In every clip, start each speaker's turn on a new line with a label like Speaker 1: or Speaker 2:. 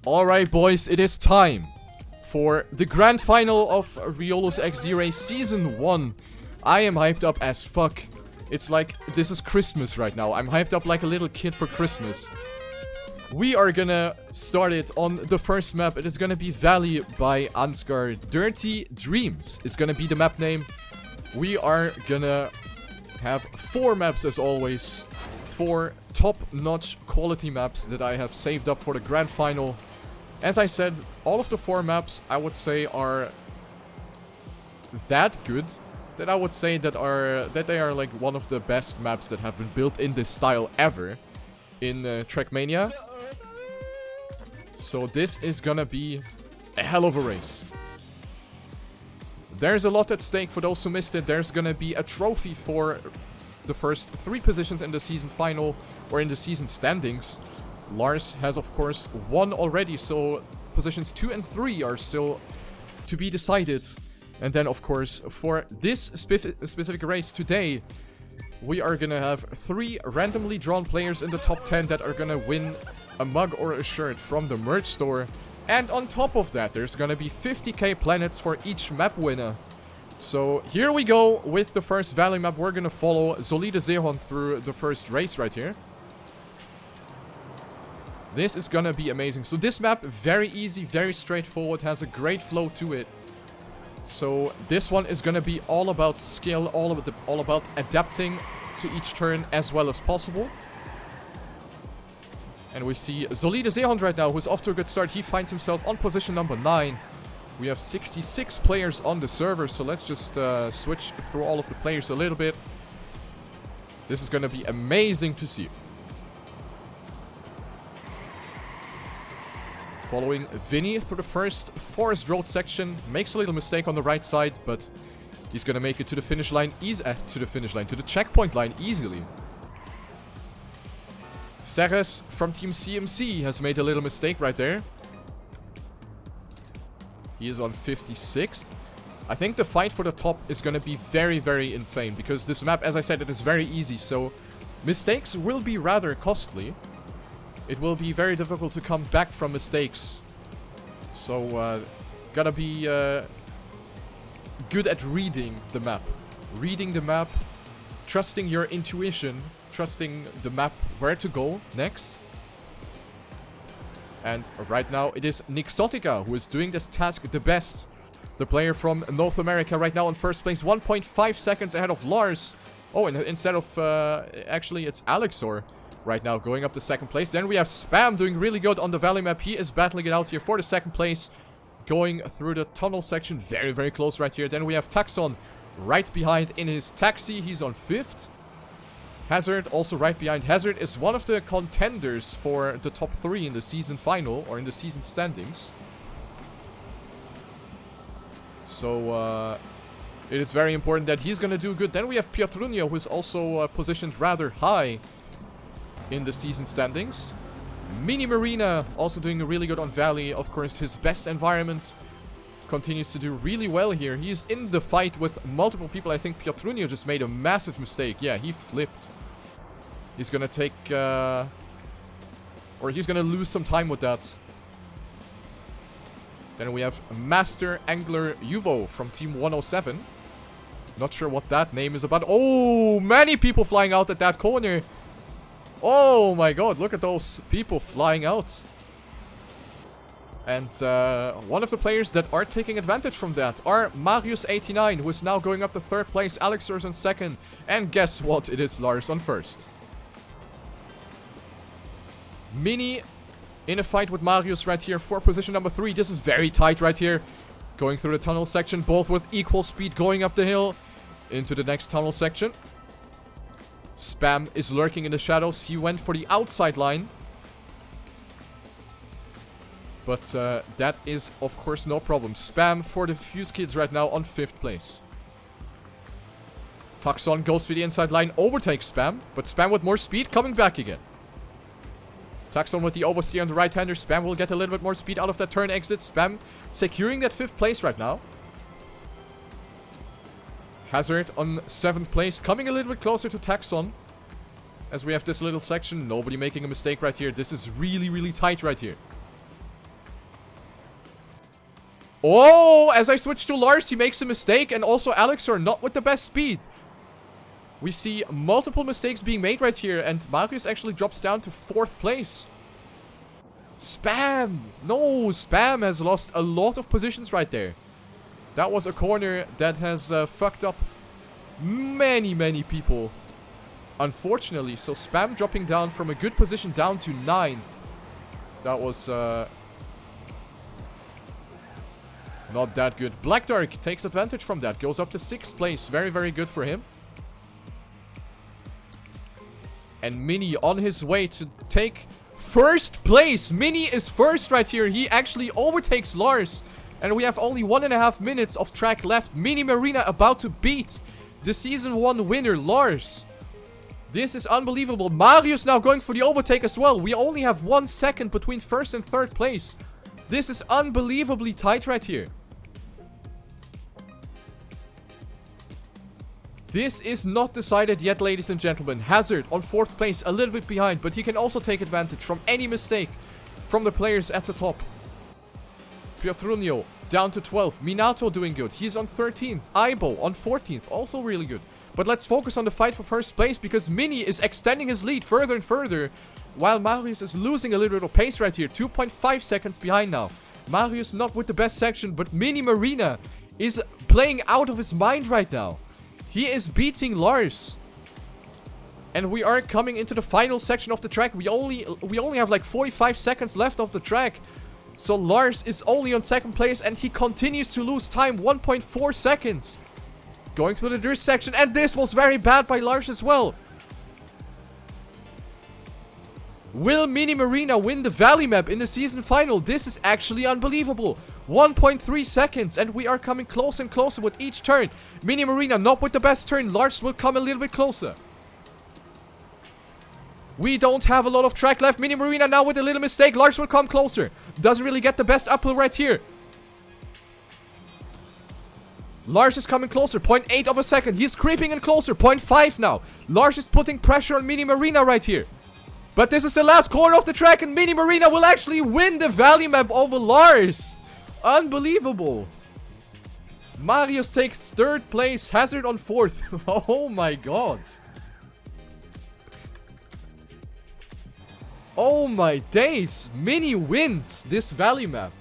Speaker 1: Alright boys, it is time for the grand final of Riolu's XD Race Season 1. I am hyped up as fuck. It's like, this is Christmas right now. I'm hyped up like a little kid for Christmas. We are gonna start it on the first map. It is gonna be Valley by Ansgar. Dirty Dreams is gonna be the map name. We are gonna have 4 maps as always. 4 top-notch quality maps that I have saved up for the grand final. As I said, all of the 4 maps I would say are that good that I would say that they are like one of the best maps that have been built in this style ever in Trackmania. So this is gonna be a hell of a race. There's a lot at stake for those who missed it. There's gonna be a trophy for the first 3 positions in the season final or in the season standings. Lars has of course won already, so positions 2 and 3 are still to be decided. And then of course for this specific race today, we are gonna have 3 randomly drawn players in the top 10 that are gonna win a mug or a shirt from the merch store. And on top of that, there's gonna be 50k planets for each map winner. So here we go with the first Valley map. We're gonna follow Solide Zeehond through the first race right here. This is gonna be amazing. So this map, very easy, very straightforward, has a great flow to it. So this one is gonna be all about skill, all about adapting to each turn as well as possible. And we see Solide Zeehond right now, who's off to a good start. He finds himself on position number 9. We have 66 players on the server, so let's just switch through all of the players a little bit. This is gonna be amazing to see. Following Vinny through the first forest road section. Makes a little mistake on the right side, but he's gonna make it to the finish line to the checkpoint line easily. Ceres from Team CMC has made a little mistake right there. He is on 56th. I think the fight for the top is gonna be very, very insane, because this map, as I said, it is very easy, so mistakes will be rather costly. It will be very difficult to come back from mistakes. So, gotta be good at reading the map. Reading the map, trusting your intuition, trusting the map where to go next. And right now it is Nixotica who is doing this task the best. The player from North America right now in first place, 1.5 seconds ahead of Lars. Oh, and instead of, actually it's Alexor right now going up to second place. Then we have Spam doing really good on the Valley map. He is battling it out here for the second place, going through the tunnel section. Very, very close right here. Then we have Taxon right behind in his taxi. He's on 5th. Hazard also right behind. Hazard is one of the contenders for the top 3 in the season final, or in the season standings. So, it is very important that he's gonna do good. Then we have Pietrunio, who is also positioned rather high in the season standings. Mini Marina also doing really good on Valley. Of course, his best environment continues to do really well here. He is in the fight with multiple people. I think Pietrunio just made a massive mistake. Yeah, he flipped. He's gonna take, or he's gonna lose some time with that. Then we have Master Angler Yuvo from Team 107. Not sure what that name is about. Oh, many people flying out at that corner. Oh my god, look at those people flying out. And one of the players that are taking advantage from that are Marius89, who is now going up to 3rd place, Alexor on 2nd, and guess what? It is Lars on 1st. Mini in a fight with Marius right here for position number 3. This is very tight right here. Going through the tunnel section, both with equal speed, going up the hill into the next tunnel section. Spam is lurking in the shadows. He went for the outside line. But that is, of course, no problem. Spam for the Fuse Kids right now on 5th place. Taxon goes for the inside line, overtakes Spam. But Spam with more speed, coming back again. Taxon with the oversteer on the right-hander. Spam will get a little bit more speed out of that turn exit. Spam securing that 5th place right now. Hazard on 7th place, coming a little bit closer to Taxon. As we have this little section, nobody making a mistake right here. This is really, really tight right here. Oh, as I switch to Lars, he makes a mistake. And also Alexor not with the best speed. We see multiple mistakes being made right here. And Marius actually drops down to 4th place. Spam! No, Spam has lost a lot of positions right there. That was a corner that has fucked up many people. Unfortunately, so Spam dropping down from a good position down to 9th. That was not that good. Black Dark takes advantage from that. Goes up to 6th place. Very good for him. And Mini on his way to take 1st place. Mini is 1st right here. He actually overtakes Lars. And we have only 1.5 minutes of track left. Mini Marina about to beat the Season 1 winner, Lars. This is unbelievable. Marius now going for the overtake as well. We only have 1 second between 1st and 3rd place. This is unbelievably tight right here. This is not decided yet, ladies and gentlemen. Hazard on 4th place, a little bit behind, but he can also take advantage from any mistake from the players at the top. Piotrunio down to 12th. Minato doing good. He's on 13th. Aibo on 14th. Also really good. But let's focus on the fight for 1st place because Mini is extending his lead further and further. While Marius is losing a little bit of pace right here. 2.5 seconds behind now. Marius not with the best section, but Mini Marina is playing out of his mind right now. He is beating Lars. And we are coming into the final section of the track. We only have like 45 seconds left of the track. So Lars is only on 2nd place and he continues to lose time. 1.4 seconds. Going through the drift section. And this was very bad by Lars as well. Will Mini Marina win the Valley map in the season final? This is actually unbelievable. 1.3 seconds and we are coming closer and closer with each turn. Mini Marina not with the best turn. Lars will come a little bit closer. We don't have a lot of track left. Mini Marina now with a little mistake. Lars will come closer. Doesn't really get the best uphill right here. Lars is coming closer. 0.8 of a second. He's creeping in closer. 0.5 now. Lars is putting pressure on Mini Marina right here. But this is the last corner of the track and Mini Marina will actually win the Valley map over Lars. Unbelievable. Marius takes 3rd place. Hazard on 4th. Oh my god. Oh my days. Mini wins this Valley map.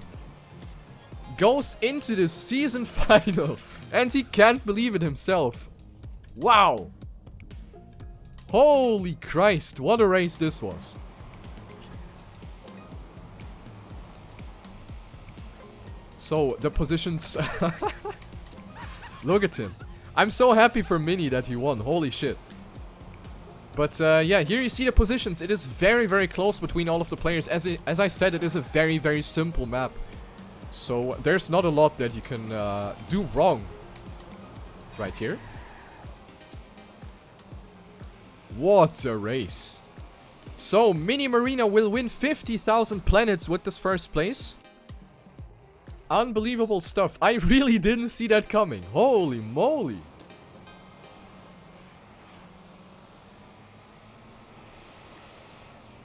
Speaker 1: Goes into the season final. And he can't believe it himself. Wow. Holy Christ. What a race this was. So, the positions... Look at him. I'm so happy for Mini that he won. Holy shit. But, yeah, here you see the positions. It is very close between all of the players. As I said, it is a very simple map. So, there's not a lot that you can do wrong. Right here. What a race. So, Mini Marina will win 50,000 planets with this 1st place. Unbelievable stuff. I really didn't see that coming. Holy moly.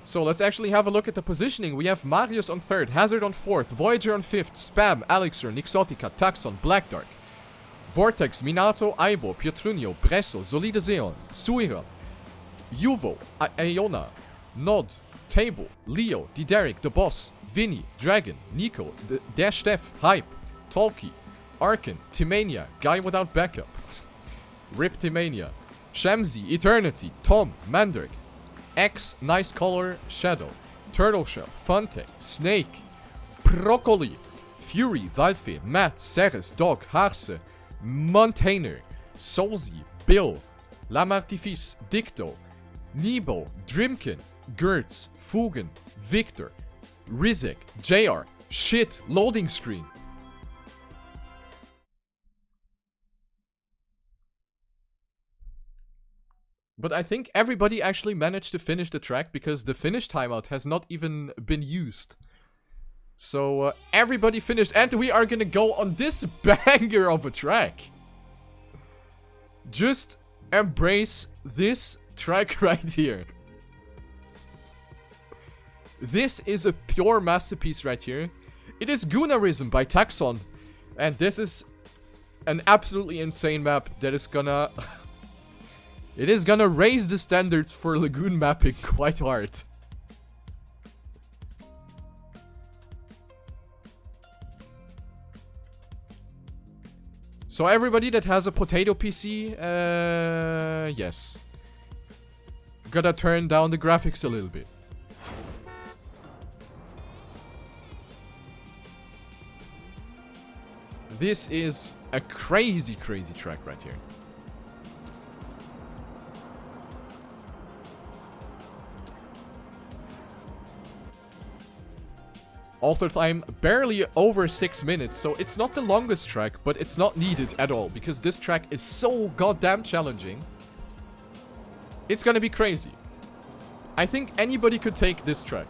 Speaker 1: So let's actually have a look at the positioning. We have Marius on 3rd, Hazard on 4th, Voyager on 5th, Spam, Alexor, Nixotica, Taxon, Black Dark, Vortex, Minato, Aibo, Pietrunio, Bresso, Solide Zeon, Suira, Yuvo, Aeona, Nod, Table, Leo, Dideric, The Boss, Vinny, Dragon, Nico, Dash Def, Hype, Tolki, Arkin, Timania, Guy Without Backup, Rip Timania, Shamsi, Eternity, Tom, Mandrake, X, Nice Color, Shadow, Turtle Shell, Funtech, Snake, Broccoli, Fury, Valfe, Matt, Ceres, Dog, Harse, Montaigne, Solzy, Bill, Lamartifice, Dicto, Nebo, Drimkin, Gertz, Fugen, Victor, Rizek, JR, Shit, Loading Screen. But I think everybody actually managed to finish the track because the finish timeout has not even been used. So everybody finished and we are gonna go on this banger of a track. Just embrace this track right here. This is a pure masterpiece right here. It is Goonerism by Taxon. And this is an absolutely insane map that is gonna... it is gonna raise the standards for lagoon mapping quite hard. So everybody that has a potato PC, yes. Gotta turn down the graphics a little bit. This is a crazy, crazy track right here. Also time barely over 6 minutes, so it's not the longest track, but it's not needed at all, because this track is so goddamn challenging. It's gonna be crazy. I think anybody could take this track.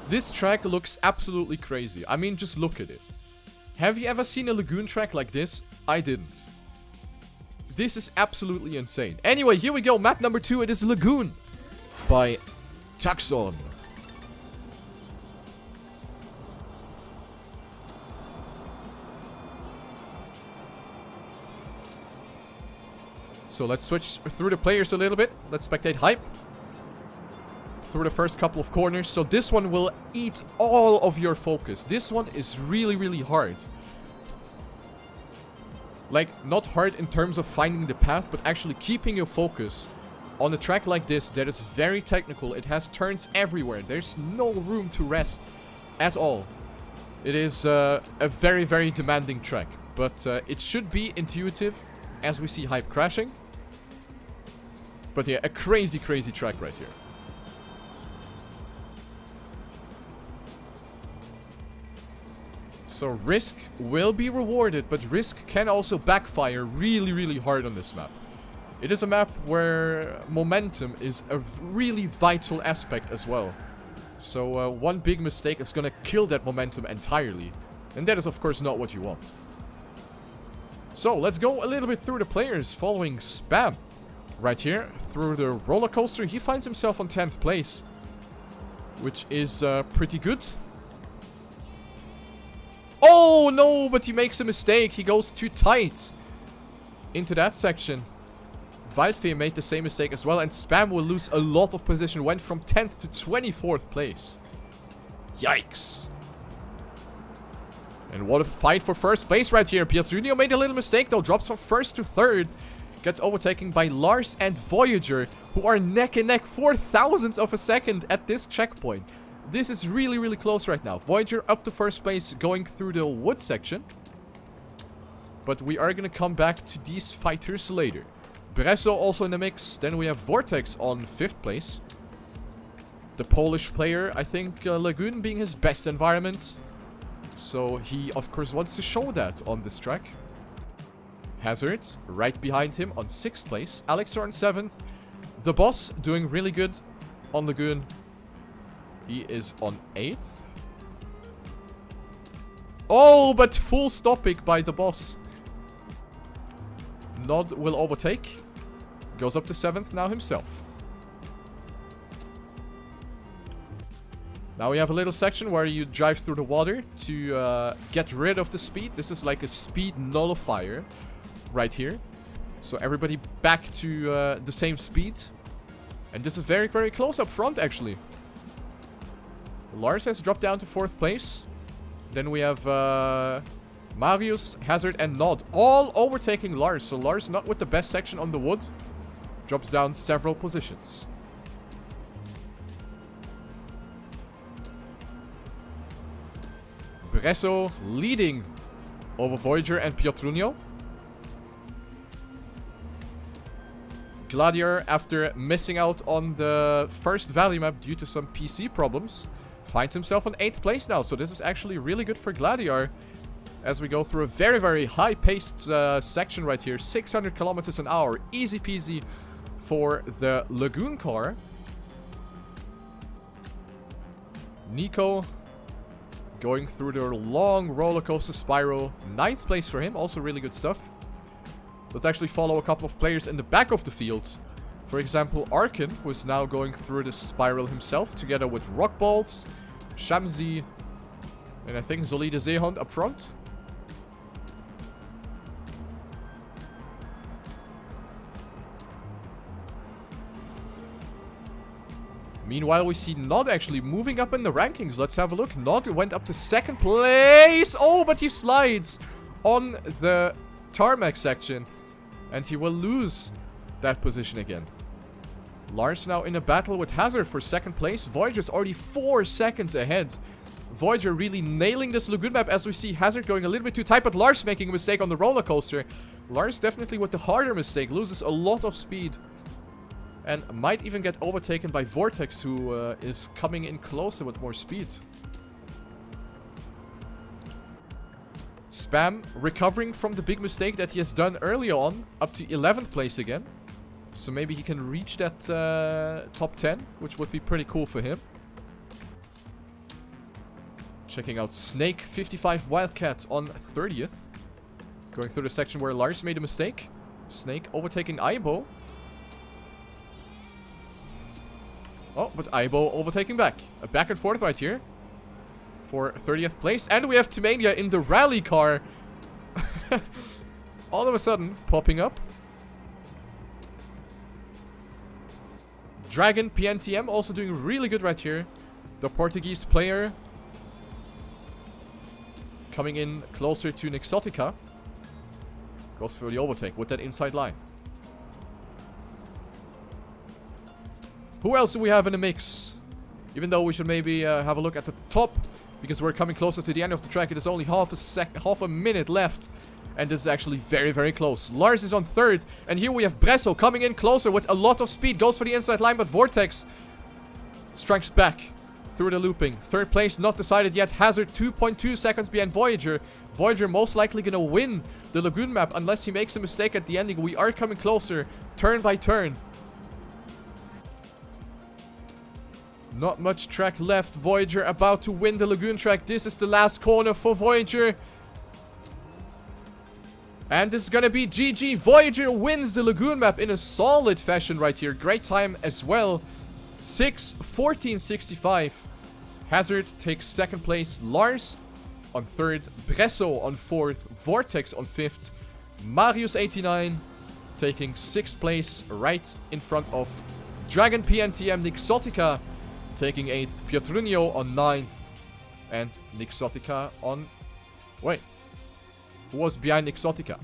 Speaker 1: This track looks absolutely crazy. I mean, just look at it. Have you ever seen a lagoon track like this? I didn't. This is absolutely insane. Anyway, here we go. Map number 2. It is Lagoon by Taxon. So let's switch through the players a little bit. Let's spectate hype. Through the first couple of corners. So this one will eat all of your focus. This one is really, really hard. Like, not hard in terms of finding the path, but actually keeping your focus on a track like this that is very technical. It has turns everywhere. There's no room to rest at all. It is a very, very demanding track. But it should be intuitive as we see hype crashing. But yeah, a crazy, crazy track right here. So risk will be rewarded, but risk can also backfire really, really hard on this map. It is a map where momentum is a really vital aspect as well. So one big mistake is gonna kill that momentum entirely. And that is of course not what you want. So let's go a little bit through the players following Spam. Right here, through the roller coaster, he finds himself on 10th place. Which is pretty good. Oh no, but he makes a mistake. He goes too tight into that section. Wildfear made the same mistake as well, and Spam will lose a lot of position. Went from 10th to 24th place. Yikes. And what a fight for first place right here. Pietrunio made a little mistake though, drops from 1st to 3rd. Gets overtaken by Lars and Voyager, who are neck and neck 4,000ths of a second at this checkpoint. This is really, really close right now. Voyager up to 1st place, going through the wood section. But we are going to come back to these fighters later. Bresso also in the mix. Then we have Vortex on 5th place. The Polish player, I think Lagoon being his best environment. So he, of course, wants to show that on this track. Hazard, right behind him on 6th place. Alexor on 7th. The Boss doing really good on Lagoon. He is on 8th. Oh, but full stopping by the Boss. Nod will overtake. Goes up to 7th now himself. Now we have a little section where you drive through the water to get rid of the speed. This is like a speed nullifier right here. So everybody back to the same speed. And this is very, very close up front actually. Lars has dropped down to 4th place. Then we have Marius, Hazard, and Nod all overtaking Lars. So Lars not with the best section on the wood. Drops down several positions. Bresso leading over Voyager and Pietrunio. Gladiator, after missing out on the first valley map due to some PC problems, finds himself on 8th place now. So this is actually really good for Gladiator as we go through a very, very high-paced section right here. 600 kilometers an hour. Easy peasy for the Lagoon car. Nico going through the long roller coaster spiral. 9th place for him. Also really good stuff. Let's actually follow a couple of players in the back of the field. For example, Arkin, who is now going through the spiral himself, together with Rockballs, Shamsi, And I think Zolide Zeehond up front. Meanwhile, we see Nod actually moving up in the rankings. Let's have a look. Nod went up to 2nd place. Oh, but he slides on the tarmac section. And he will lose that position again. Lars now in a battle with Hazard for 2nd place. Voyager's already 4 seconds ahead. Voyager really nailing this Lagoon map as we see Hazard going a little bit too tight, but Lars making a mistake on the roller coaster. Lars definitely with the harder mistake, loses a lot of speed. And might even get overtaken by Vortex, who is coming in closer with more speed. Spam recovering from the big mistake that he has done earlier on, up to 11th place again. So maybe he can reach that top 10, which would be pretty cool for him. Checking out Snake 55 Wildcat on 30th. Going through the section where Lars made a mistake. Snake overtaking Aibo. Oh, but Aibo overtaking back. A back and forth right here. For 30th place. And we have Timania in the rally car. All of a sudden, popping up. Dragon PNTM also doing really good right here. The Portuguese player. Coming in closer to Nixotica. Goes for the overtake with that inside line. Who else do we have in the mix? Even though we should maybe have a look at the top. Because we're coming closer to the end of the track. It is only half a minute left. And this is actually very, very close. Lars is on 3rd. And here we have Bresso coming in closer with a lot of speed. Goes for the inside line, but Vortex strikes back through the looping. 3rd place, not decided yet. Hazard 2.2 seconds behind Voyager. Voyager most likely going to win the Lagoon map unless he makes a mistake at the ending. We are coming closer, turn by turn. Not much track left. Voyager about to win the Lagoon track. This is the last corner for Voyager. And this is gonna be GG. Voyager wins the Lagoon map in a solid fashion right here. Great time as well. 6:14.65. Hazard takes 2nd place. Lars on 3rd. Bresso on 4th. Vortex on 5th. Marius89 taking 6th place right in front of Dragon PNTM. Nixotica taking 8th. Pietrunio on 9th. And Nixotica on... Wait. Who was behind Nixotica?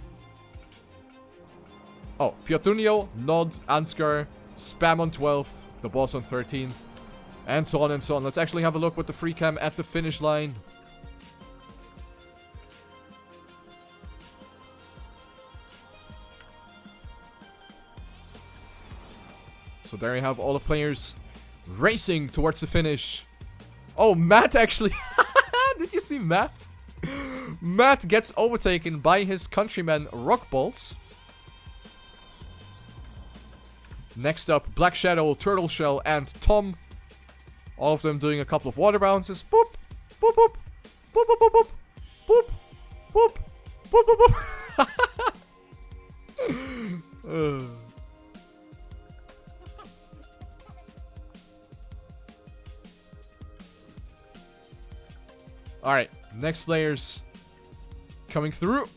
Speaker 1: Oh, Pietrunio, Nod, Ansgar, Spam on 12th, the boss on 13th, and so on and so on. Let's actually have a look with the free cam at the finish line. So there you have all the players racing towards the finish. Oh, Matt actually... Did you see Matt? Matt gets overtaken by his countryman Rockballs. Next up, Black Shadow, Turtle Shell, and Tom. All of them doing a couple of water bounces. Boop, boop, boop, boop, boop, boop, boop, boop, boop, boop, boop, boop. Alright, next players coming through.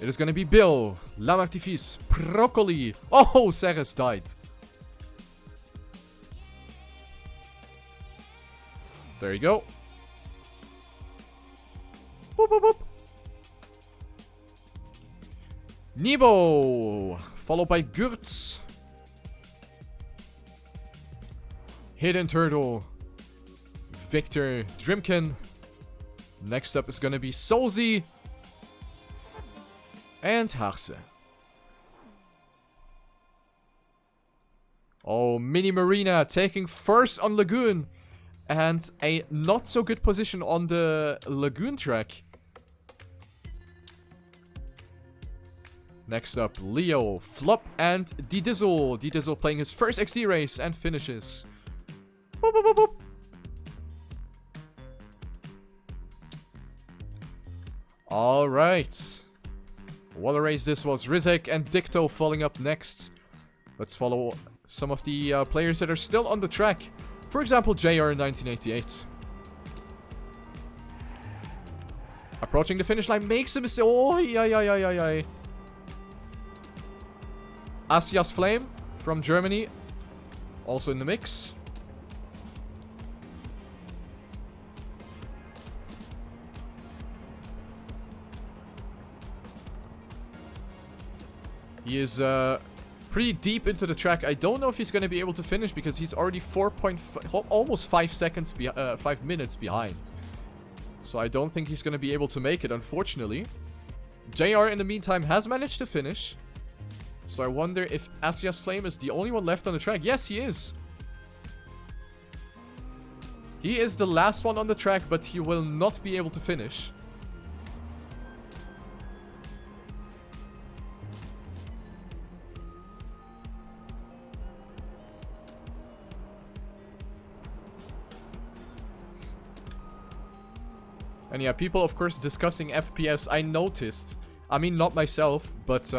Speaker 1: It is going to be Bill, Lamartifice, Broccoli. Oh, Ceres died. There you go. Boop, boop, boop. Nebo, followed by Gurtz. Hidden Turtle, Victor Drimkin. Next up is going to be Solzy and Harse. Oh, Mini Marina taking 1st on Lagoon. And a not so good position on the Lagoon track. Next up, Leo, Flop, and D-Dizzle. D-Dizzle playing his first XD race and finishes. Boop, boop, boop, boop. Alright. What a race this was. Rizek and Dicto following up next. Let's follow some of the players that are still on the track. For example, JR1988. Approaching the finish line makes a mistake. Oh, yeah. Asia's Flame from Germany. Also in the mix. He is pretty deep into the track. I don't know if he's going to be able to finish because he's already 4.5, almost 5 seconds, 5 minutes behind. So I don't think he's going to be able to make it, unfortunately. JR, in the meantime, has managed to finish. So I wonder if Asia's Flame is the only one left on the track. Yes, he is. He is the last one on the track, but he will not be able to finish. And yeah, people, of course, discussing FPS. I noticed. I mean, not myself, but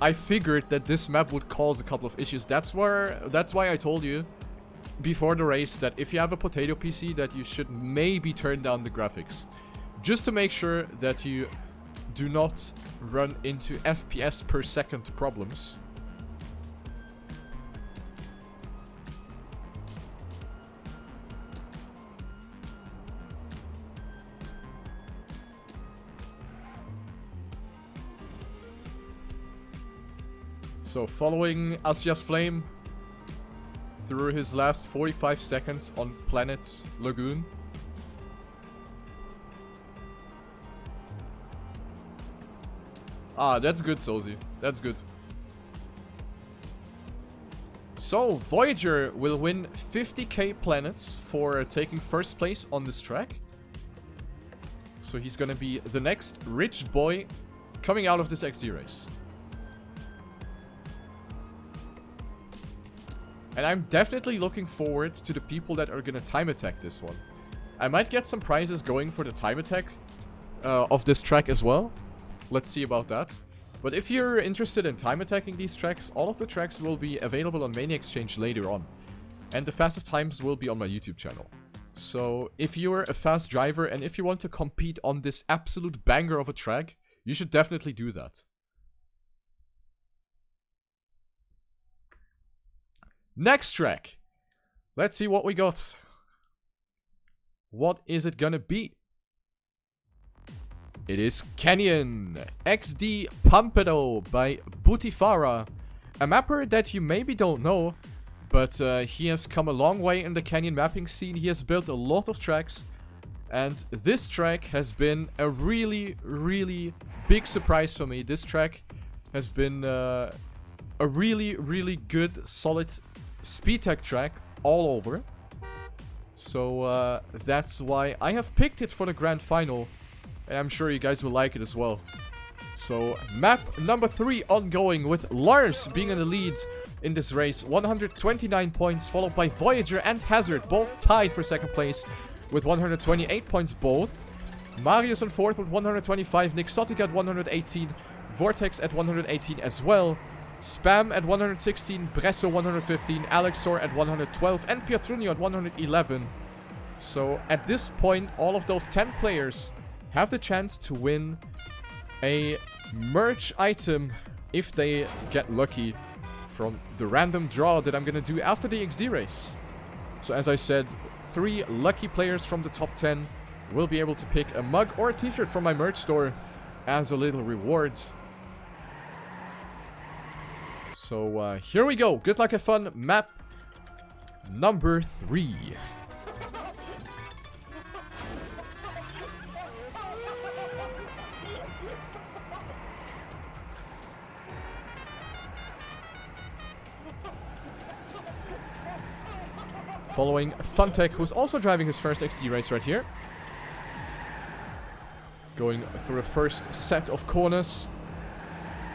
Speaker 1: I figured that this map would cause a couple of issues. That's why I told you before the race that if you have a potato PC, that you should maybe turn down the graphics. Just to make sure that you do not run into FPS per second problems. So following Asia's Flame through his last 45 seconds on Planet Lagoon. Ah, that's good, Sozi. That's good. So, Voyager will win 50k planets for taking first place on this track. So he's gonna be the next rich boy coming out of this XD race. And I'm definitely looking forward to the people that are gonna time attack this one. I might get some prizes going for the time attack of this track as well. Let's see about that. But if you're interested in time attacking these tracks, all of the tracks will be available on Mania Exchange later on. And the fastest times will be on my YouTube channel. So if you're a fast driver and if you want to compete on this absolute banger of a track, you should definitely do that. Next track. Let's see what we got. What is it gonna be? It is Canyon XD Pampedo by Butifara. A mapper that you maybe don't know, but he has come a long way in the Canyon mapping scene. He has built a lot of tracks. And this track has been a really, really big surprise for me. This track has been a really, really good, solid speed tech track all over. So that's why I have picked it for the grand final. And I'm sure you guys will like it as well. So map number 3 ongoing with Lars being in the lead in this race. 129 points, followed by Voyager and Hazard, both tied for second place with 128 points both. Marius in fourth with 125, Nixotica at 118, Vortex at 118 as well. Spam at 116, Bresso 115, Alexor at 112, and Pietrunio at 111. So at this point, all of those 10 players have the chance to win a merch item if they get lucky from the random draw that I'm gonna do after the XD race. So as I said, 3 lucky players from the top 10 will be able to pick a mug or a t-shirt from my merch store as a little reward. So here we go. Good luck, have fun. Map number 3. Following Funtech, who's also driving his first XD race right here. Going through a first set of corners.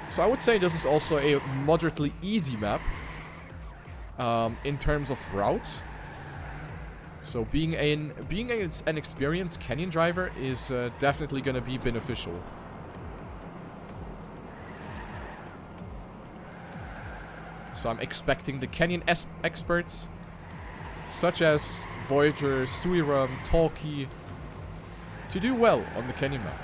Speaker 1: So I would say this is also a moderately easy map. In terms of route. So being an experienced Canyon driver is definitely going to be beneficial. So I'm expecting the Canyon experts, such as Voyager, Suiram, Talkie, to do well on the canyon map.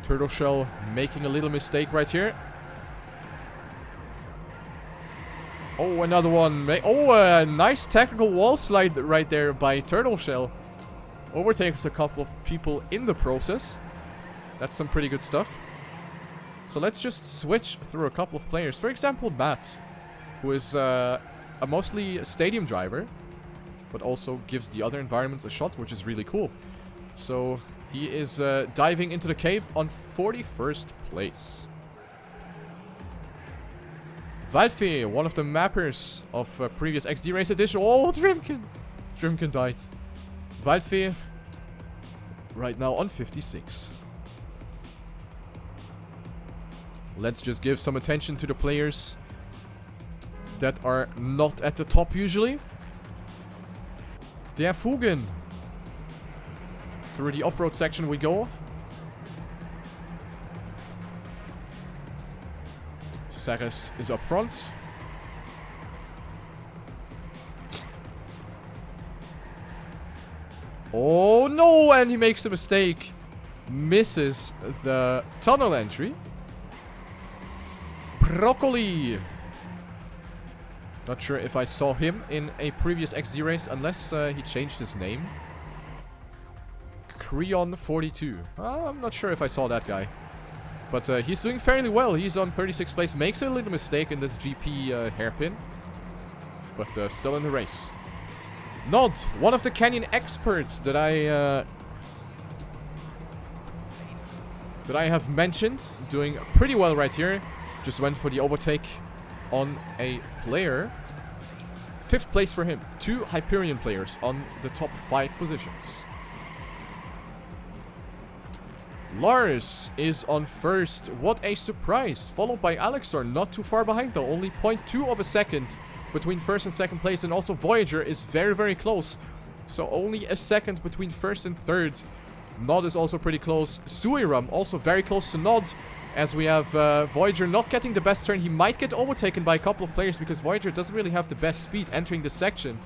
Speaker 1: Turtle Shell making a little mistake right here. Oh, another one. Oh, a nice tactical wall slide right there by Turtle Shell. Overtakes a couple of people in the process. That's some pretty good stuff. So let's just switch through a couple of players. For example, Matt, who is a mostly stadium driver, but also gives the other environments a shot, which is really cool. So he is diving into the cave on 41st place. Waldfee, one of the mappers of previous XD Race Edition. Oh, Drimkin! Drimkin died. Waldfee, right now on 56. Let's just give some attention to the players that are not at the top usually. Der Fugen. Through the off-road section we go. Ceres is up front. Oh no, and he makes a mistake. Misses the tunnel entry. Broccoli. Not sure if I saw him in a previous XD race, unless he changed his name. Creon42. I'm not sure if I saw that guy. But he's doing fairly well. He's on 36th place. Makes a little mistake in this GP hairpin. But still in the race. Nod, one of the canyon experts that I have mentioned. Doing pretty well right here. Just went for the overtake on a player. 5th place for him. 2 Hyperion players on the top 5 positions. Lars is on 1st. What a surprise. Followed by Alexor. Not too far behind though. Only 0.2 of a second between 1st and 2nd place. And also Voyager is very, very close. So only a second between 1st and 3rd. Nod is also pretty close. Suiram also very close to Nod. As we have Voyager not getting the best turn. He might get overtaken by a couple of players because Voyager doesn't really have the best speed entering this section.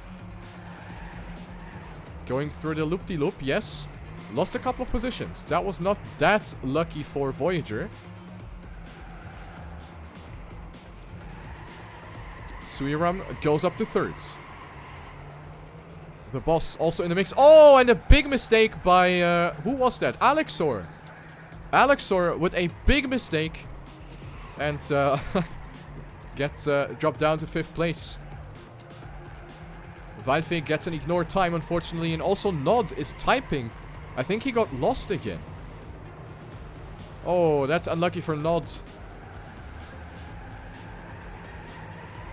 Speaker 1: Going through the loop-de-loop, yes. Lost a couple of positions. That was not that lucky for Voyager. Suiram goes up to 3rd. The boss also in the mix. Oh, and a big mistake by... who was that? Alexor. Alexor with a big mistake. And gets dropped down to 5th place. Waldfee gets an ignored time, unfortunately. And also Nod is typing. I think he got lost again. Oh, that's unlucky for Nod.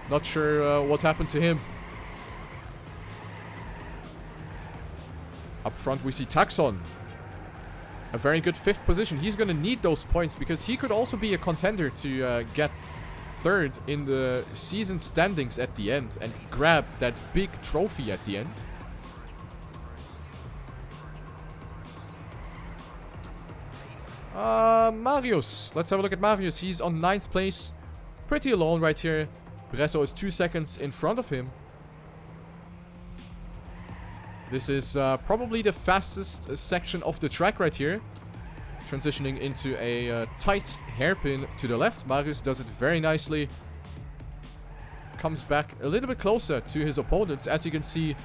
Speaker 1: Not sure what happened to him. Up front we see Taxon. A very good 5th position. He's going to need those points because he could also be a contender to get 3rd in the season standings at the end and grab that big trophy at the end. Marius. Let's have a look at Marius. He's on 9th place. Pretty alone right here. Bresso is 2 seconds in front of him. This is probably the fastest section of the track right here. Transitioning into a tight hairpin to the left. Marius does it very nicely. Comes back a little bit closer to his opponents. As you can see,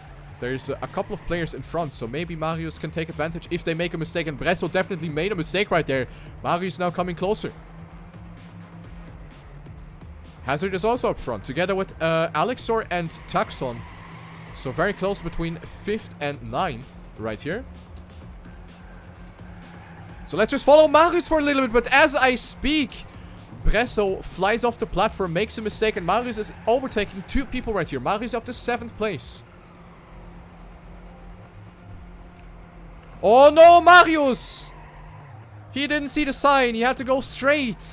Speaker 1: there's a couple of players in front. So maybe Marius can take advantage if they make a mistake. And Bresso definitely made a mistake right there. Marius now coming closer. Hazard is also up front. Together with Alexor and Taxon. So very close between 5th and 9th right here. So let's just follow Marius for a little bit. But as I speak, Bresso flies off the platform, makes a mistake. And Marius is overtaking 2 people right here. Marius up to 7th place. Oh no, Marius! He didn't see the sign. He had to go straight.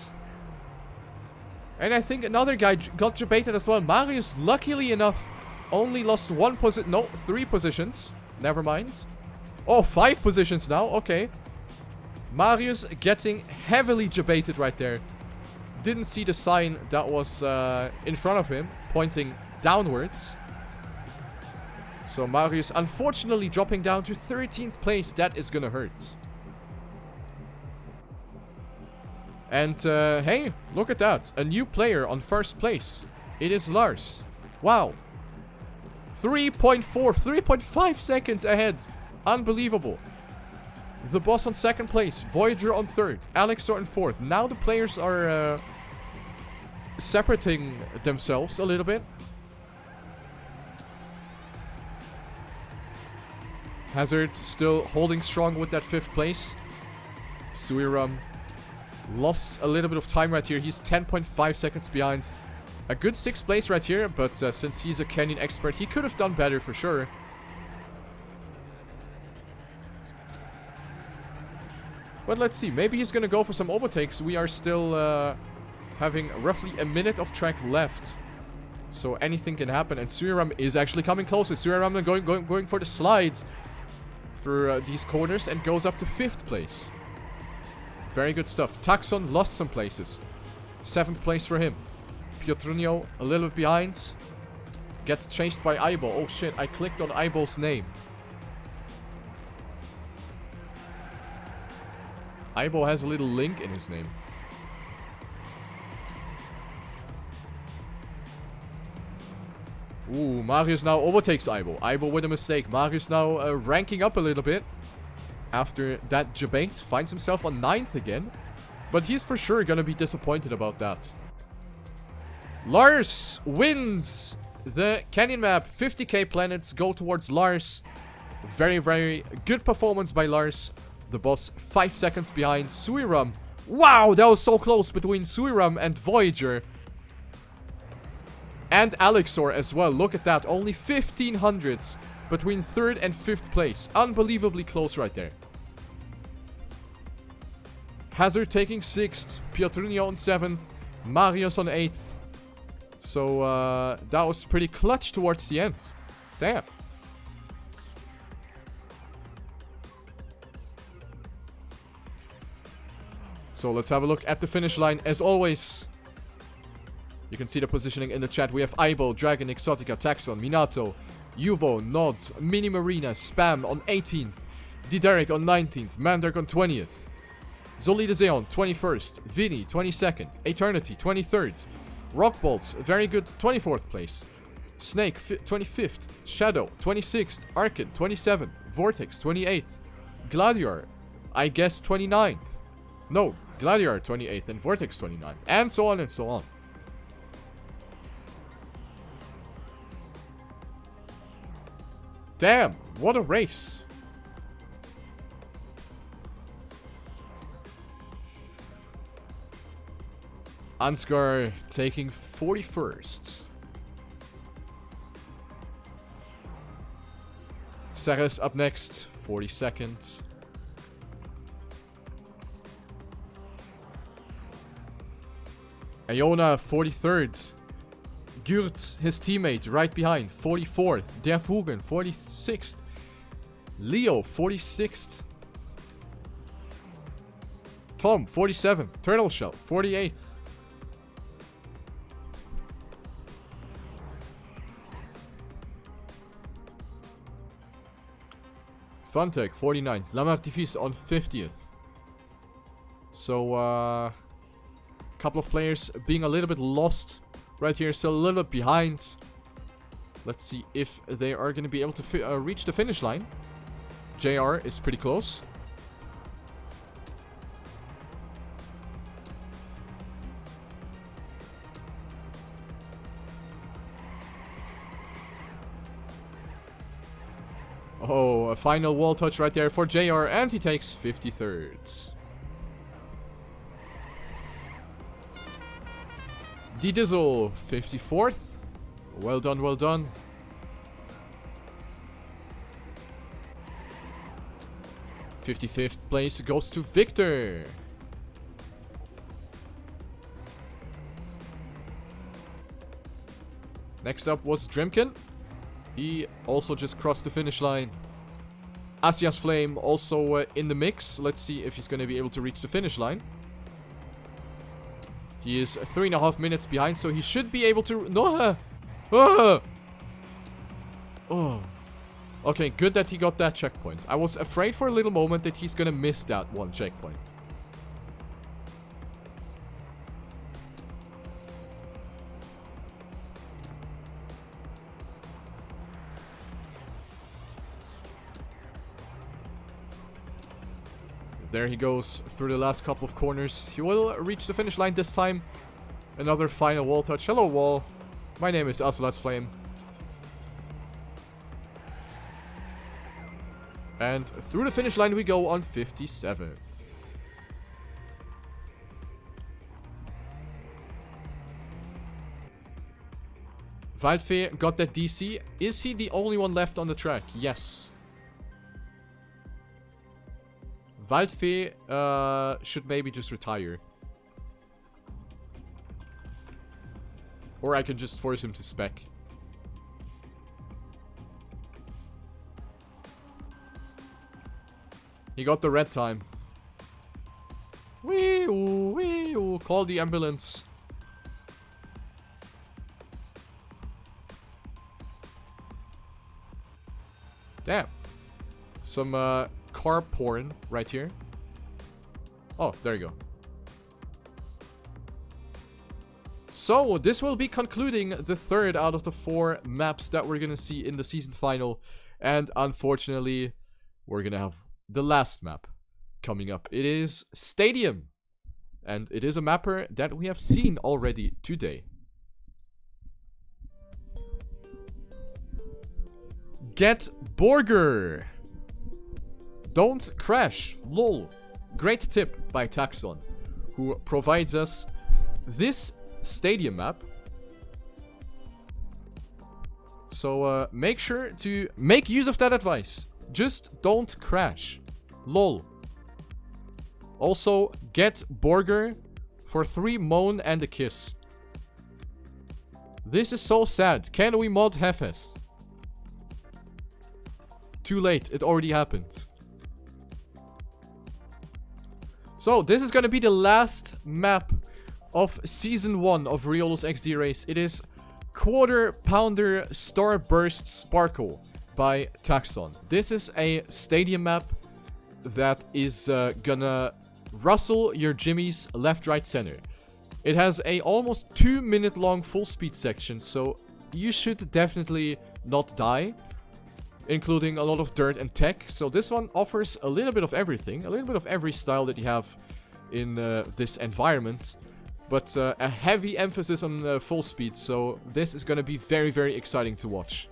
Speaker 1: And I think another guy got debated as well. Marius, luckily enough, only lost 1 position. No, 3 positions. Never mind. Oh, 5 positions now. Okay. Marius getting heavily debated right there didn't see the sign that was in front of him, pointing downwards. So Marius unfortunately dropping down to 13th place. That is gonna hurt. And hey, look at that. A new player on first place. It is Lars. Wow. 3.5 seconds ahead. Unbelievable. The boss on second place. Voyager on third. Alexor on fourth. Now the players are separating themselves a little bit. Hazard still holding strong with that fifth place. Suiram lost a little bit of time right here. He's 10.5 seconds behind. A good 6th place right here, but since he's a canyon expert, he could have done better for sure. But let's see. Maybe he's going to go for some overtakes. We are still having roughly a minute of track left. So anything can happen. And Suiram is actually coming closer. Suiram going for the slides through these corners and goes up to 5th place. Very good stuff. Taxon lost some places. 7th place for him. Piotrunio a little bit behind. Gets chased by Eyeball. Oh shit, I clicked on Eyeball's name. Eyeball has a little link in his name. Ooh, Marius now overtakes Eyeball. Eyeball with a mistake. Marius now ranking up a little bit. After that debate, finds himself on 9th again. But he's for sure gonna be disappointed about that. Lars wins the canyon map. 50k planets go towards Lars. Very, very good performance by Lars. The boss 5 seconds behind Suiram. Wow, that was so close between Suiram and Voyager. And Alexor as well. Look at that. Only 1500s between 3rd and 5th place. Unbelievably close right there. Hazard taking 6th. Piotrunio on 7th. Marius on 8th. So, that was pretty clutch towards the end. Damn. So, let's have a look at the finish line. As always, you can see the positioning in the chat. We have Eyeball, Dragon, Exotica, Taxon, Minato, Yuvo, Nod, Mini Marina, Spam on 18th. Dideric on 19th. Mandark on 20th. Zoli de Zeon, 21st. Vinny, 22nd. Eternity, 23rd. Rockbolts, very good, 24th place. Snake, 25th. Shadow, 26th. Arkin, 27th. Vortex, 28th. Gladior, I guess 29th. No, Gladior, 28th. And Vortex, 29th. And so on and so on. Damn, what a race. Ansgar taking 41st. Ceres up next, 42nd. Iona, 43rd. Gürtz, his teammate, right behind, 44th. Der Fugen, 46th. Leo, 46th. Tom, 47th. Turtle Shell, 48th. Funtech, 49th. Lamartifice on 50th. So, couple of players being a little bit lost right here, still a little bit behind. Let's see if they are going to be able to reach the finish line. JR is pretty close. Oh, a final wall touch right there for JR, and he takes 53rd. D-Dizzle, 54th. Well done, well done. '55th place goes to Victor. Next up was Drimkin. He also just crossed the finish line. Asia's Flame also in the mix. Let's see if he's going to be able to reach the finish line. He is 3.5 minutes behind, so he should be able to... No! Oh! Okay, good that he got that checkpoint. I was afraid for a little moment that he's gonna miss that one checkpoint. There he goes through the last couple of corners. He will reach the finish line this time. Another final wall touch. Hello, wall. My name is Azla's Flame. And through the finish line we go on 57th. Waldfee got that DC. Is he the only one left on the track? Yes. Waldfee should maybe just retire. Or I can just force him to spec. He got the red time. Wee-oo, wee-oo. Call the ambulance. Damn. Some car porn right here. Oh, there you go. So, this will be concluding the third out of the 4 maps that we're gonna see in the season final. And unfortunately, we're gonna have the last map coming up. It is Stadium. And it is a mapper that we have seen already today. Get Burger. Don't crash. Lol. Great tip by Taxon, who provides us this stadium map. So make sure to make use of that advice. Just don't crash. Lol. Also, get Burger for 3 moan and a kiss. This is so sad. Can we mod Hefes? Too late. It already happened. So, this is going to be the last map of Season 1 of Riolu's XD Race. It is Quarter Pounder Starburst Sparkle by Taxon. This is a stadium map that is gonna rustle your jimmies left, right, center. It has a almost 2-minute long full speed section, so you should definitely not die, including a lot of dirt and tech. So this one offers a little bit of everything, a little bit of every style that you have in this environment, but a heavy emphasis on full speed, so this is going to be very, very exciting to watch.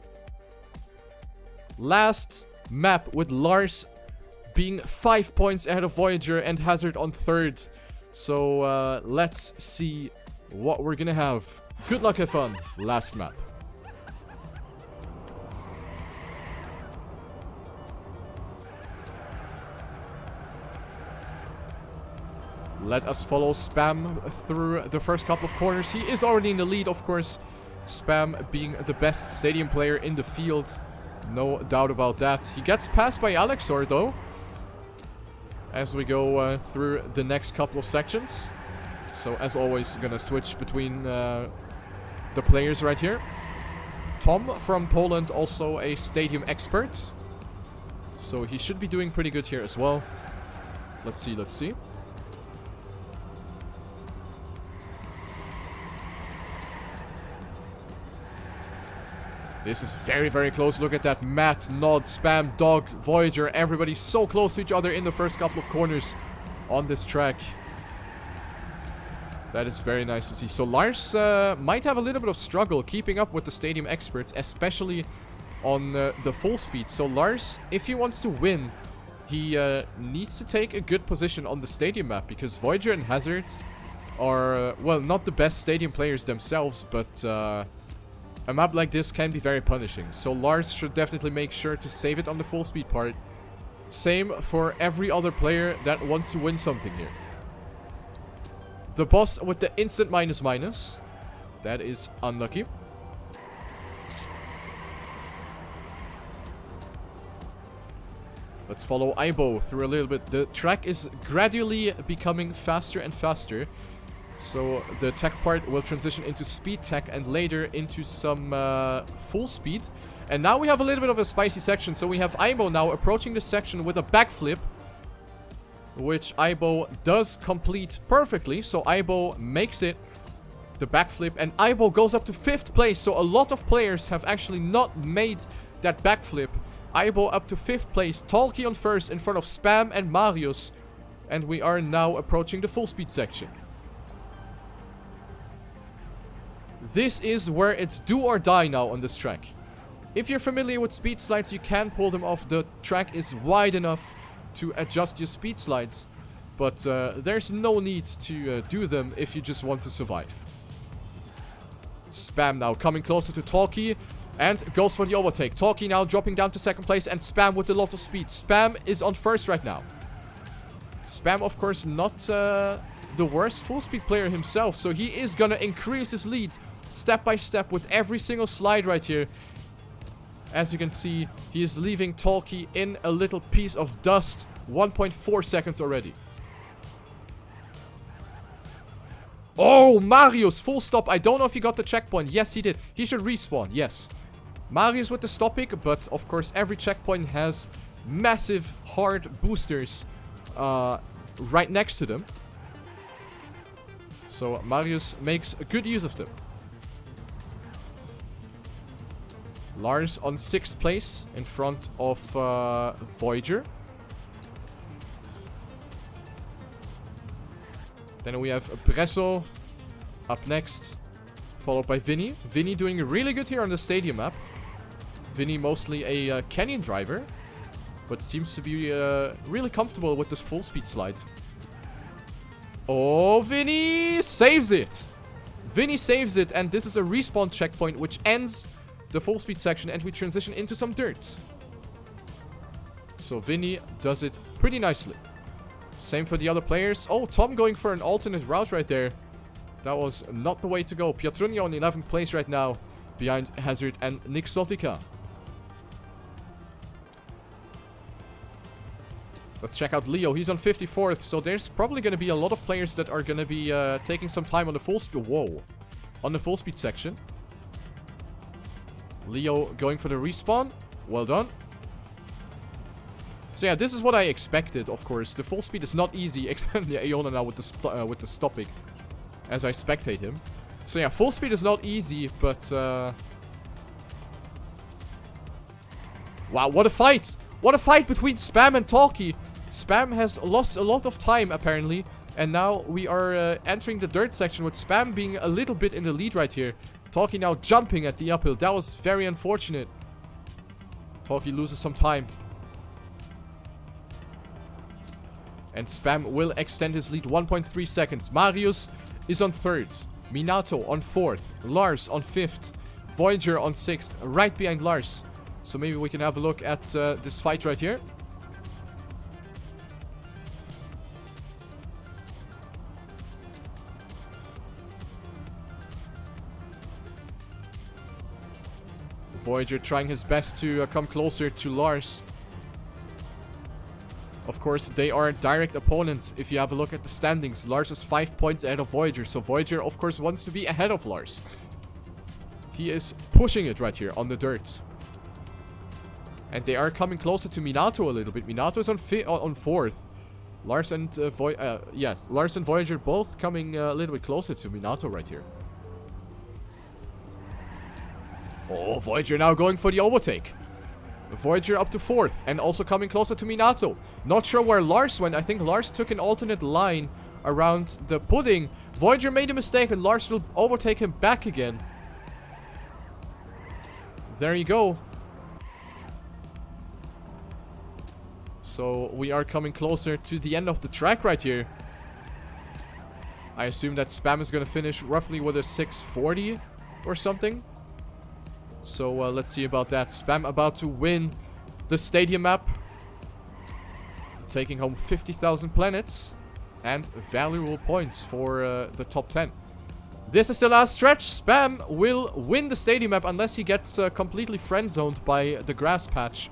Speaker 1: Last map with Lars being 5 points ahead of Voyager and Hazard on 3rd. So let's see what we're going to have. Good luck, have fun. Last map. Let us follow Spam through the first couple of corners. He is already in the lead, of course. Spam being the best stadium player in the field. No doubt about that. He gets passed by Alexor, though, as we go through the next couple of sections. So, as always, gonna switch between the players right here. Tom from Poland, also a stadium expert. So, he should be doing pretty good here as well. Let's see, let's see. This is very, very close. Look at that. Matt, Nod, Spam, Dog, Voyager. Everybody so close to each other in the first couple of corners on this track. That is very nice to see. So Lars might have a little bit of struggle keeping up with the stadium experts, especially on the full speed. So Lars, if he wants to win, he needs to take a good position on the stadium map, because Voyager and Hazard are, well, not the best stadium players themselves, but a map like this can be very punishing. So Lars should definitely make sure to save it on the full speed part. Same for every other player that wants to win something here. The boss with the instant minus. That is unlucky. Let's follow Aibo through a little bit. The track is gradually becoming faster and faster. So the tech part will transition into speed tech and later into some full speed. And now we have a little bit of a spicy section. So we have Aibo now approaching the section with a backflip, which Aibo does complete perfectly. So Aibo makes it, the backflip, and Aibo goes up to 5th place. So a lot of players have actually not made that backflip. Aibo up to 5th place, Talkie on 1st in front of Spam and Marius. And we are now approaching the full speed section. This is where it's do or die now on this track. If you're familiar with speed slides, you can pull them off. The track is wide enough to adjust your speed slides. But there's no need to do them if you just want to survive. Spam now coming closer to Talkie and goes for the overtake. Talkie now dropping down to 2nd place and Spam with a lot of speed. Spam is on 1st right now. Spam, of course, not the worst full speed player himself. So he is gonna increase his lead step by step with every single slide right here. As you can see, he is leaving Talkie in a little piece of dust. 1.4 seconds already. Oh, Marius, full stop. I don't know if he got the checkpoint. Yes, he did. He should respawn, yes. Marius with the stopping, but of course every checkpoint has massive hard boosters right next to them. So Marius makes good use of them. Lars on 6th place in front of Voyager. Then we have Bresso up next, followed by Vinny. Vinny doing really good here on the stadium map. Vinny mostly a canyon driver, but seems to be really comfortable with this full speed slide. Oh, Vinny saves it! Vinny saves it, and this is a respawn checkpoint which ends the full speed section, and we transition into some dirt. So Vinny does it pretty nicely. Same for the other players. Oh, Tom going for an alternate route right there. That was not the way to go. Pietrunio in 11th place right now, behind Hazard and Nixotica. Let's check out Leo. He's on 54th, so there's probably going to be a lot of players that are going to be taking some time on the full speed. Whoa. On the full speed section. Leo going for the respawn. Well done. So yeah, this is what I expected, of course. The full speed is not easy. Yeah, Iona now with the stopping as I spectate him. So yeah, full speed is not easy, but wow, what a fight! What a fight between Spam and Talkie. Spam has lost a lot of time apparently, and now we are entering the dirt section with Spam being a little bit in the lead right here. Talkie now jumping at the uphill. That was very unfortunate. Talkie loses some time. And Spam will extend his lead 1.3 seconds. Marius is on 3rd. Minato on 4th. Lars on 5th. Voyager on 6th. Right behind Lars. So maybe we can have a look at this fight right here. Voyager trying his best to come closer to Lars. Of course, they are direct opponents. If you have a look at the standings, Lars is 5 points ahead of Voyager. So Voyager, of course, wants to be ahead of Lars. He is pushing it right here on the dirt. And they are coming closer to Minato a little bit. Minato is on 4th. Lars and Lars and Voyager both coming a little bit closer to Minato right here. Oh, Voyager now going for the overtake. Voyager up to 4th and also coming closer to Minato. Not sure where Lars went. I think Lars took an alternate line around the pudding. Voyager made a mistake and Lars will overtake him back again. There you go. So we are coming closer to the end of the track right here. I assume that Spam is going to finish roughly with a 640 or something. So let's see about that. Spam about to win the stadium map. Taking home 50,000 planets and valuable points for the top 10. This is the last stretch. Spam will win the stadium map unless he gets completely friend-zoned by the grass patch.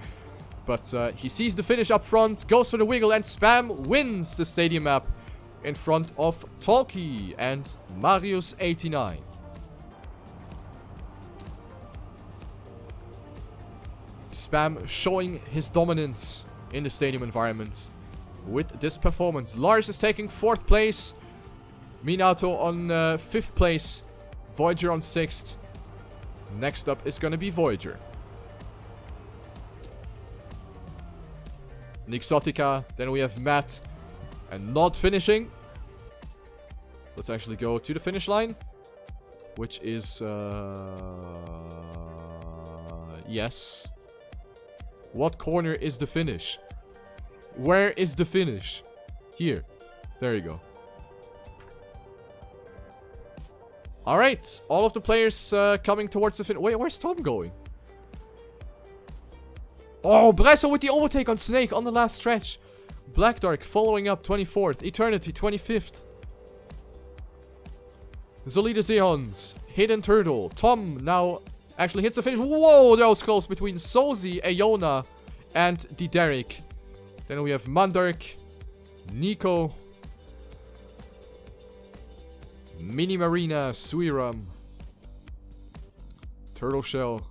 Speaker 1: But he sees the finish up front, goes for the wiggle, and Spam wins the stadium map in front of Talkie and Marius89. Spam showing his dominance in the stadium environment with this performance. Lars is taking 4th place. Minato on 5th place. Voyager on 6th. Next up is gonna be Voyager. Nixotica. Then we have Matt. And not finishing. Let's actually go to the finish line. Which is... yes. What corner is the finish? Where is the finish? Here. There you go. Alright. All of the players coming towards the finish. Wait, where's Tom going? Oh, Bresso with the overtake on Snake on the last stretch. Black Dark following up 24th. Eternity 25th. Zolida Zeons. Hidden Turtle. Tom now actually hits the finish. Whoa, that was close between Sozi, Aeona, and Dideric. Then we have Mandark, Nico, Mini Marina, Suiram, Turtle Shell.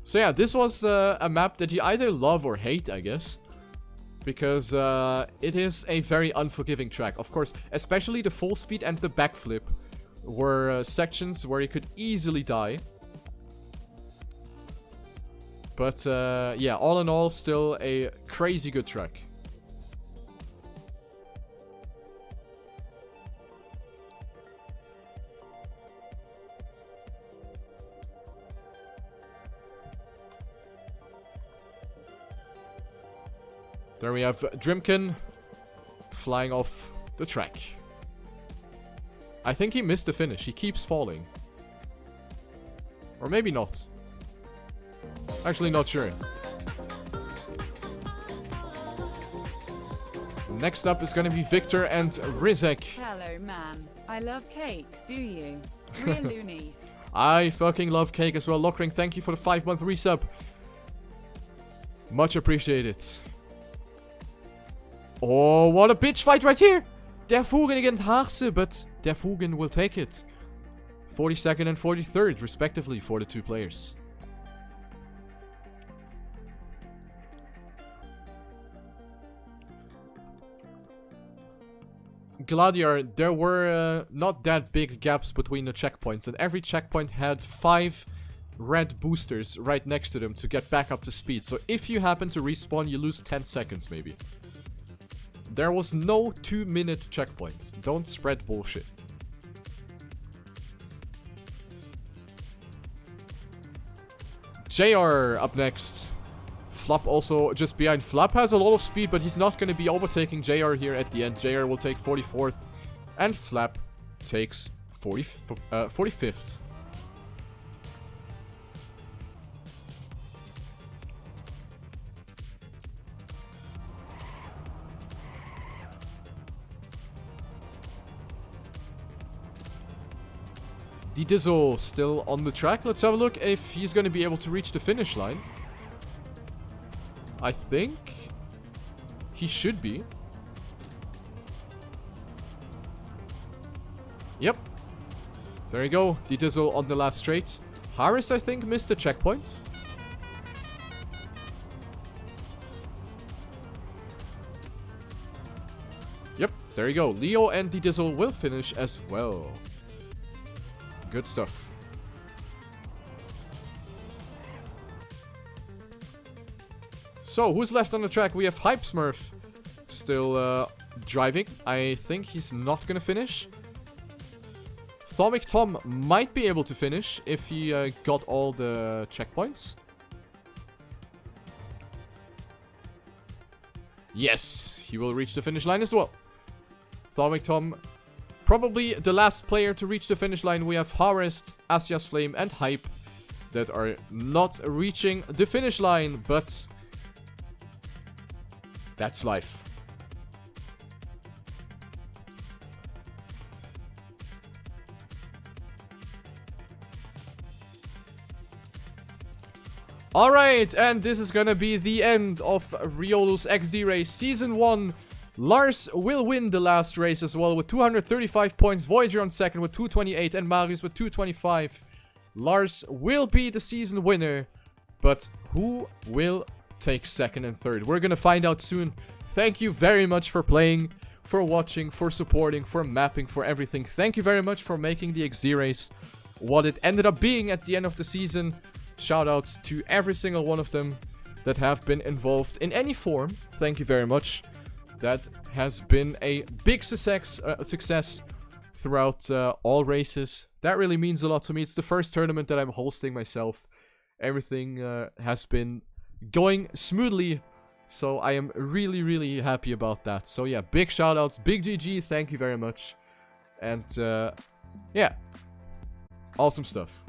Speaker 1: So yeah, this was a map that you either love or hate, I guess. Because it is a very unforgiving track. Of course, especially the full speed and the backflip were sections where you could easily die. But yeah, all in all, still a crazy good track. There we have Drimkin flying off the track. I think he missed the finish. He keeps falling. Or maybe not. Actually, not sure. Next up is going to be Victor and Rizek.
Speaker 2: Hello, man. I love cake. Do you? Riolu niece.
Speaker 1: I fucking love cake as well. Lockring, thank you for the 5-month resub. Much appreciated. Oh, what a bitch fight right here. Der Fugen against Haagse, but Der Fugen will take it. 42nd and 43rd, respectively, for the two players. Gladiar, there were not that big gaps between the checkpoints, and every checkpoint had 5 red boosters right next to them to get back up to speed. So if you happen to respawn, you lose 10 seconds maybe. There was no 2-minute checkpoint. Don't spread bullshit. JR up next. Flap also just behind. Flap has a lot of speed, but he's not going to be overtaking JR here at the end. JR will take 44th, and Flap takes 45th. Dizzle still on the track. Let's have a look if he's going to be able to reach the finish line. I think he should be. Yep. There you go. Dizzle on the last straight. Harris, I think, missed the checkpoint. Yep. There you go. Leo and Dizzle will finish as well. Good stuff. So, who's left on the track? We have Hype Smurf still driving. I think he's not gonna finish. Thomic Tom might be able to finish if he got all the checkpoints. Yes, he will reach the finish line as well. Thomic Tom, probably the last player to reach the finish line. We have Harest, Asia's Flame, and Hype that are not reaching the finish line, but that's life. Alright, and this is gonna be the end of Riolu's XD race Season 1. Lars will win the last race as well with 235 points. Voyager on second with 228 and Marius with 225. Lars will be the season winner, but who will take second and third? We're gonna find out soon. Thank you very much for playing, for watching, for supporting, for mapping, for everything. Thank you very much for making the XD race what it ended up being at the end of the season. Shoutouts to every single one of them that have been involved in any form. Thank you very much. That has been a big success throughout all races. That really means a lot to me. It's the first tournament that I'm hosting myself. Everything has been going smoothly, so I am really, really happy about that. So yeah, big shoutouts, big GG, thank you very much. And yeah, awesome stuff.